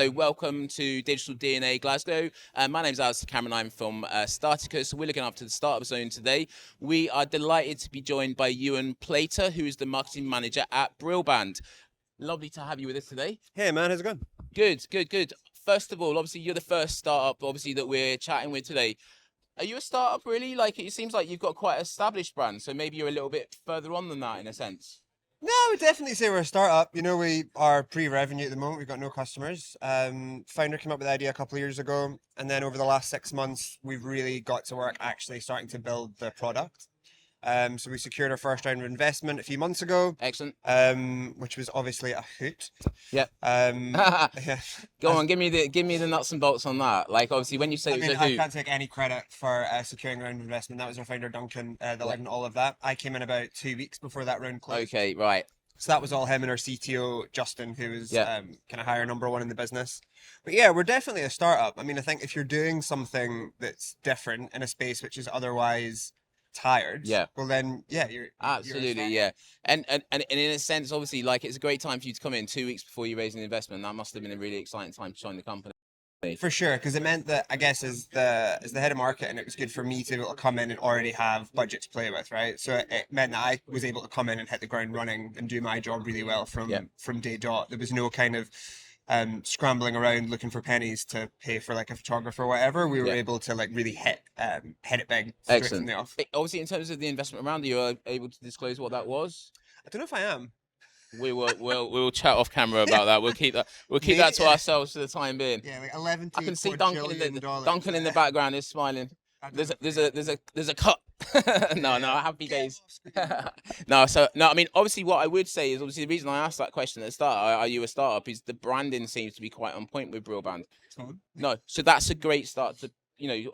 So welcome to Digital DNA Glasgow. My name's Alastair and I'm from Startacus. We're looking after the Startup Zone today. We are delighted to be joined by Euan Plater, who is the marketing manager at Brillband. Lovely to have you with us today. Hey man, how's it going? Good. First of all, obviously you're the first startup, that we're chatting with today. Are you a startup really? Like, it seems like you've got quite an established brand, so maybe you're a little bit further on than that in a sense. No, I would definitely say we're a startup. You know, we are pre-revenue at the moment. We've got no customers. Founder came up with the idea a couple of years ago, and then over the last 6 months, we've really got to work actually starting to build the product. So we secured our first round of investment a few months ago. Excellent. Which was obviously a hoot. Yep. Yeah. Go on, give me the nuts and bolts on that. Like, obviously, when you say I can't take any credit for securing a round of investment. That was our founder Duncan that led in all of that. I came in about 2 weeks before that round closed. Okay, right. So that was all him and our CTO Justin, who was kind of hire number one in the business. But yeah, we're definitely a startup. I mean, I think if you're doing something that's different in a space which is otherwise tired, well then you're absolutely, you're and in a sense, obviously, like, it's a great time for you to come in 2 weeks before you raise an investment. That must have been a really exciting time to join the company. For sure, because it meant that, I guess, as the head of marketing, it was good for me to be able to come in and already have budget to play with, right? So it meant that I was able to come in and hit the ground running and do my job really well from day dot. There was no kind of scrambling around looking for pennies to pay for like a photographer or whatever. We were able to like really hit it big straight from the off. Obviously, in terms of the investment round, are you able to disclose what that was? I don't know if I am. We'll chat off camera about that. We'll keep that to ourselves for the time being. Yeah, like 11. I can see Duncan in the background is smiling. There's a cut. no, happy days. I mean, obviously, what I would say is, obviously, the reason I asked that question at the start, are you a startup, is the branding seems to be quite on point with Brillband. No, so that's a great start to,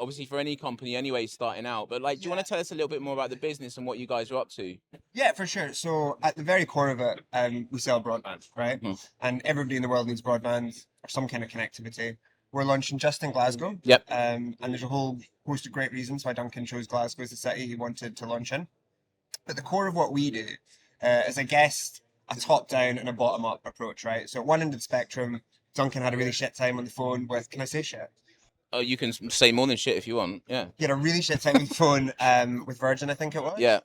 obviously for any company anyway starting out. But like, do you want to tell us a little bit more about the business and what you guys are up to? Yeah, for sure. So at the very core of it, we sell broadband, right? Mm-hmm. And everybody in the world needs broadband or some kind of connectivity. We're launching just in Glasgow. Yep. And there's a whole host of great reasons why Duncan chose Glasgow as the city he wanted to launch in. But the core of what we do is, I guess, a top-down and a bottom-up approach, right? So at one end of the spectrum, Duncan had a really shit time on the phone with, can I say shit? Oh, you can say more than shit if you want. Yeah. He had a really shit time on the phone with Virgin, I think it was. Yeah.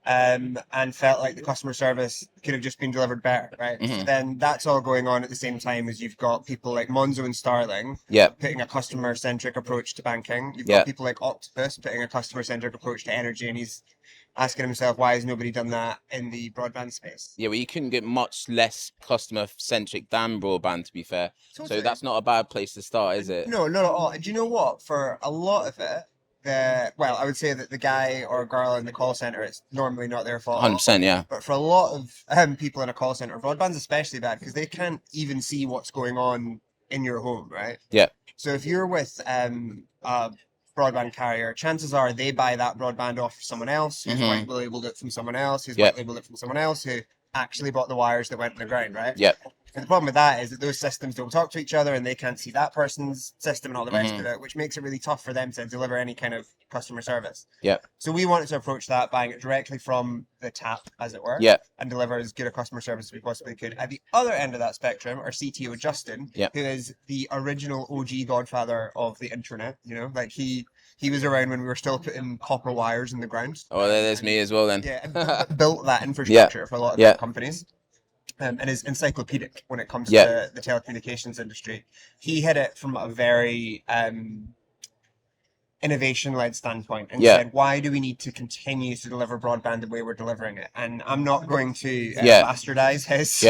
And felt like the customer service could have just been delivered better, right? Mm-hmm. So then that's all going on at the same time as you've got people like Monzo and Starling putting a customer-centric approach to banking. You've got people like Octopus putting a customer-centric approach to energy, and he's asking himself, why has nobody done that in the broadband space? Yeah, well, you couldn't get much less customer-centric than broadband, to be fair. Totally. So that's not a bad place to start, is it? No, not at all. Do you know what? For a lot of it, I would say that the guy or girl in the call center, it's normally not their fault. 100%, yeah. But for a lot of people in a call center, broadband's especially bad because they can't even see what's going on in your home, right? Yeah. So if you're with a broadband carrier, chances are they buy that broadband off of someone else who's white labeled it from someone else, who's white labeled it from someone else who actually bought the wires that went in the ground, right? Yeah. And the problem with that is that those systems don't talk to each other and they can't see that person's system and all the rest of it, which makes it really tough for them to deliver any kind of customer service. Yeah. So we wanted to approach that, buying it directly from the tap, as it were, and deliver as good a customer service as we possibly could. At the other end of that spectrum, our CTO, Justin, who is the original OG godfather of the internet, like he was around when we were still putting copper wires in the ground. Oh, there's me as well then. Yeah, and built that infrastructure for a lot of companies. And is encyclopedic when it comes to the telecommunications industry. He hit it from a very innovation-led standpoint and said, why do we need to continue to deliver broadband the way we're delivering it? And I'm not going to bastardize his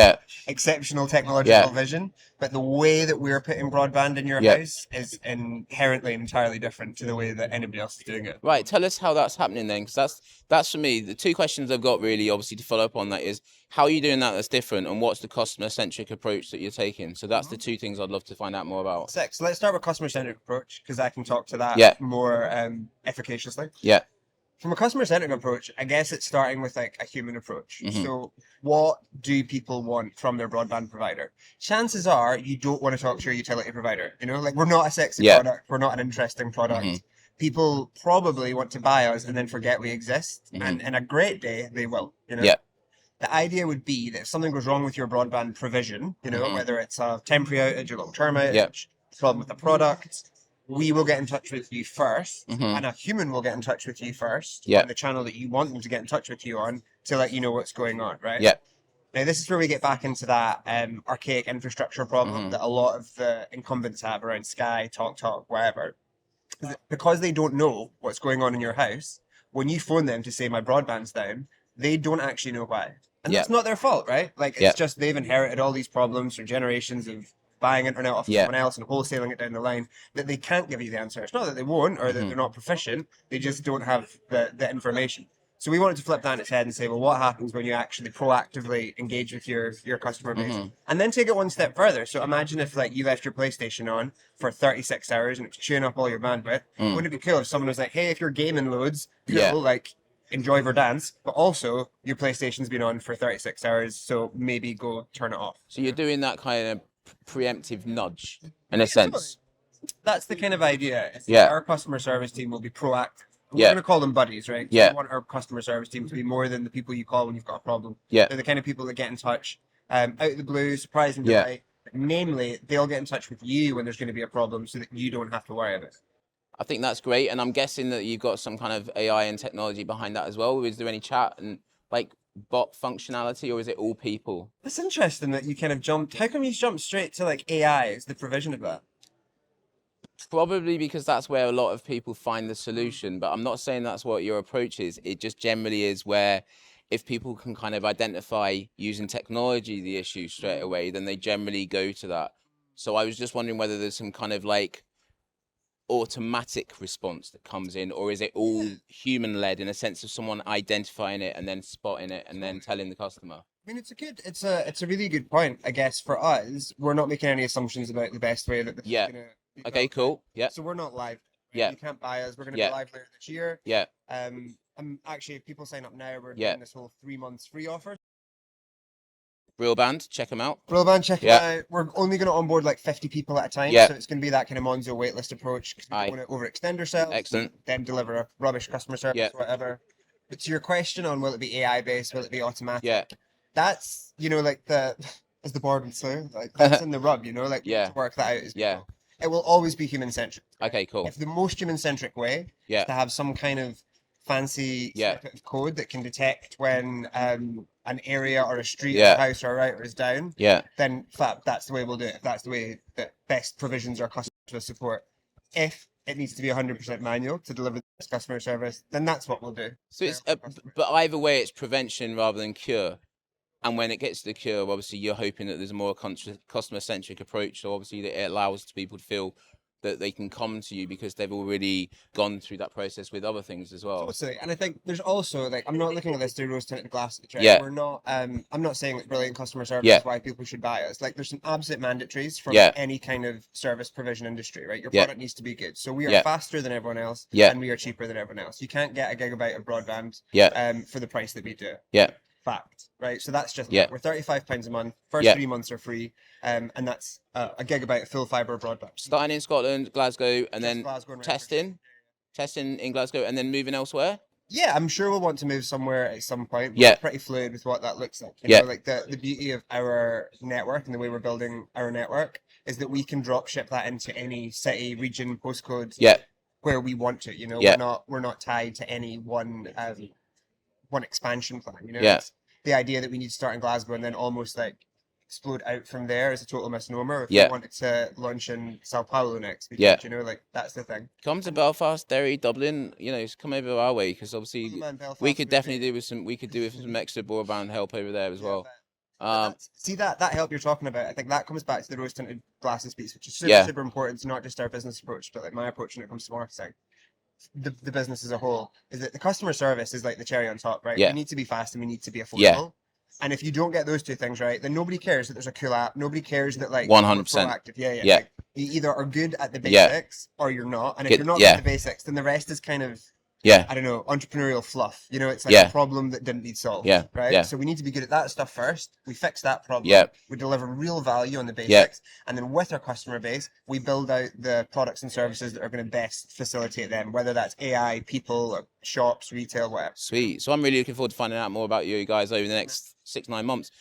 exceptional technological vision, but the way that we're putting broadband in your house is inherently entirely different to the way that anybody else is doing it. Right, tell us how that's happening then, because that's for me, the two questions I've got really, obviously, to follow up on that is, how are you doing that's different, and what's the customer-centric approach that you're taking? So that's the two things I'd love to find out more about. So let's start with customer-centric approach, because I can talk to that more efficaciously. Yeah. From a customer-centric approach, I guess it's starting with like a human approach. So what do people want from their broadband provider? Chances are you don't want to talk to your utility provider. Like, we're not a sexy product. We're not an interesting product. People probably want to buy us and then forget we exist. And in a great day, they will. the idea would be that if something goes wrong with your broadband provision, you know, whether it's a temporary outage or long-term outage, problem with the product, we will get in touch with you first, and a human will get in touch with you first on the channel that you want them to get in touch with you on to let you know what's going on, right? Yeah. Now, this is where we get back into that archaic infrastructure problem that a lot of the incumbents have around Sky, TalkTalk, whatever. Because they don't know what's going on in your house, when you phone them to say my broadband's down, they don't actually know why. And that's not their fault, right? Like, it's just they've inherited all these problems from generations of buying internet off someone else and wholesaling it down the line, that they can't give you the answer. It's not that they won't or that they're not proficient, they just don't have the information. So we wanted to flip that on its head and say, well, what happens when you actually proactively engage with your customer base? And then take it one step further. So imagine if like you left your PlayStation on for 36 hours and it was chewing up all your bandwidth. Wouldn't it be cool if someone was like, hey, if you're gaming loads, cool, like enjoy Verdansk, but also your PlayStation's been on for 36 hours, so maybe go turn it off. So you're doing that kind of preemptive nudge in a sense. That's the kind of idea. Our customer service team will be proactive. We're going to call them buddies, right? We want our customer service team to be more than the people you call when you've got a problem. They're the kind of people that get in touch out of the blue, surprise and delight. Namely, they'll get in touch with you when there's going to be a problem so that you don't have to worry about it. I think that's great. And I'm guessing that you've got some kind of AI and technology behind that as well. Is there any chat and like bot functionality, or is it all people? It's interesting that you kind of jumped. How come you jumped straight to like AI as the provision of that? Probably because that's where a lot of people find the solution, but I'm not saying that's what your approach is. It just generally is where if people can kind of identify using technology the issue straight away, then they generally go to that. So I was just wondering whether there's some kind of like automatic response that comes in, or is it all human-led in a sense of someone identifying it and then spotting it and then telling the customer? I mean, it's a really good point. I guess for us, we're not making any assumptions about the best way that this is going to. Okay, cool. Yeah. So we're not live. Right? Yeah. You can't buy us. We're going to be live later this year. Yeah. I'm actually, if people sign up now, we're doing this whole 3 months free offer. Brillband, check them out. Brillband, check it out. We're only going to onboard like 50 people at a time. So it's going to be that kind of Monzo waitlist approach. Because we don't want to overextend ourselves. Excellent. Then deliver a rubbish customer service or whatever. But to your question on will it be AI based, will it be automatic? Yeah. That's, you know, like as the board would say, like that's in the rub, you know, like to work that out is it will always be human centric. Okay, cool. If the most human centric way is to have some kind of fancy snippet of code that can detect when an area or a street or a house or a router is down, then that's the way we'll do it. If that's the way that best provisions our customer support. If it needs to be 100% manual to deliver this customer service, then that's what we'll do. So it's but either way, it's prevention rather than cure. And when it gets to the cure, obviously you're hoping that there's a more customer-centric approach. So obviously that it allows people to feel that they can come to you because they've already gone through that process with other things as well. Totally. And I think there's also, like, I'm not looking at this through rose-tinted glasses, right? We're not, I'm not saying that brilliant customer service is why people should buy us. Like, there's some absolute mandatories from any kind of service provision industry, right? Your product needs to be good. So we are faster than everyone else and we are cheaper than everyone else. You can't get a gigabyte of broadband for the price that we do. Fact, right? So that's just we're £35 a month. First 3 months are free, and that's a gigabyte of full fibre broadband. Starting in Scotland, Glasgow, and then Glasgow testing in Glasgow, and then moving elsewhere. Yeah, I'm sure we'll want to move somewhere at some point. We're pretty fluid with what that looks like. You know, like the beauty of our network and the way we're building our network is that we can drop ship that into any city, region, postcode, where we want to. You know, we're not tied to any one expansion plan, you know. It's the idea that we need to start in Glasgow and then almost like explode out from there is a total misnomer. If we wanted to launch in Sao Paulo next, you know, like that's the thing. Come to Belfast, Derry, Dublin, you know, come over our way because obviously we could definitely do with some extra broadband help over there as well. See that help you're talking about, I think that comes back to the rose tinted glasses piece, which is super important to not just our business approach, but like my approach when it comes to marketing. The business as a whole is that the customer service is like the cherry on top, right? We need to be fast and we need to be affordable. And if you don't get those two things right, then nobody cares that there's a cool app. Nobody cares that like 100%. We're proactive. Like, you either are good at the basics or you're not. And if you're not good at the basics, then the rest is kind of I don't know, entrepreneurial fluff. You know, it's like a problem that didn't need solved. Right? So we need to be good at that stuff first. We fix that problem. We deliver real value on the basics. And then with our customer base, we build out the products and services that are going to best facilitate them, whether that's AI, people, or shops, retail, whatever. Sweet. So I'm really looking forward to finding out more about you guys over the next 6-9 months.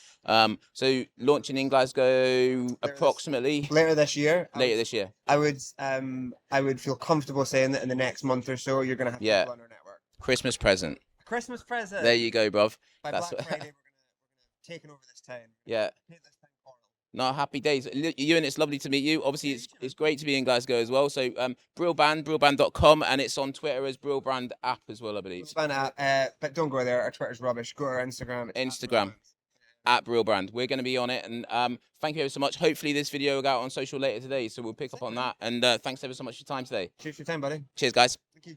So launching in Glasgow approximately later this year. this year. I would feel comfortable saying that in the next month or so you're gonna have people on our network. Christmas present. Christmas present. There you go, bruv. By Black Friday, we're gonna take over this town. Yeah. Paint this town coral. No, happy days. Euan, it's lovely to meet you. Obviously, it's great to be in Glasgow as well. So, Brillband, brillband.com, and it's on Twitter as Brillband app as well, I believe. Brillband app, but don't go there. Our Twitter's rubbish. Go to our Instagram. Instagram. At Brillband. We're going to be on it, and thank you ever so much. Hopefully this video will go out on social later today, so we'll pick up on that. And thanks ever so much for your time today. Cheers for your time, buddy. Cheers, guys. Thank you.